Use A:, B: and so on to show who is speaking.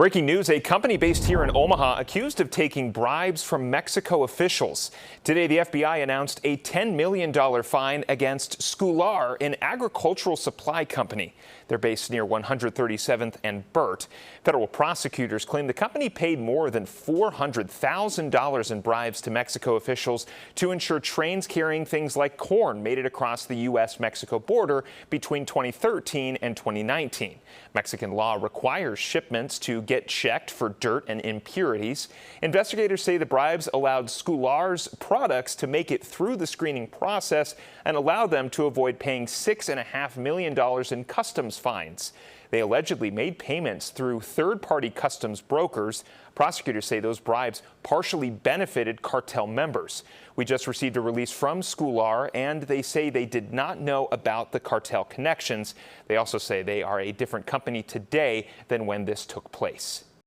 A: Breaking news, a company based here in Omaha accused of taking bribes from Mexico officials. Today, the FBI announced a $10 million fine against Schoolar, an agricultural supply company. They're based near 137th and Burt. Federal prosecutors claim the company paid more than $400,000 in bribes to Mexico officials to ensure trains carrying things like corn made it across the U.S. Mexico border between 2013 and 2019. Mexican law requires shipments to get checked for dirt and impurities. Investigators say the bribes allowed Schoolar's products to make it through the screening process and allow them to avoid paying $6.5 million in customs fines. They allegedly made payments through third-party customs brokers. Prosecutors say those bribes partially benefited cartel members. We just received a release from Schoolar, and they say they did not know about the cartel connections. They also say they are a different company today than when this took place.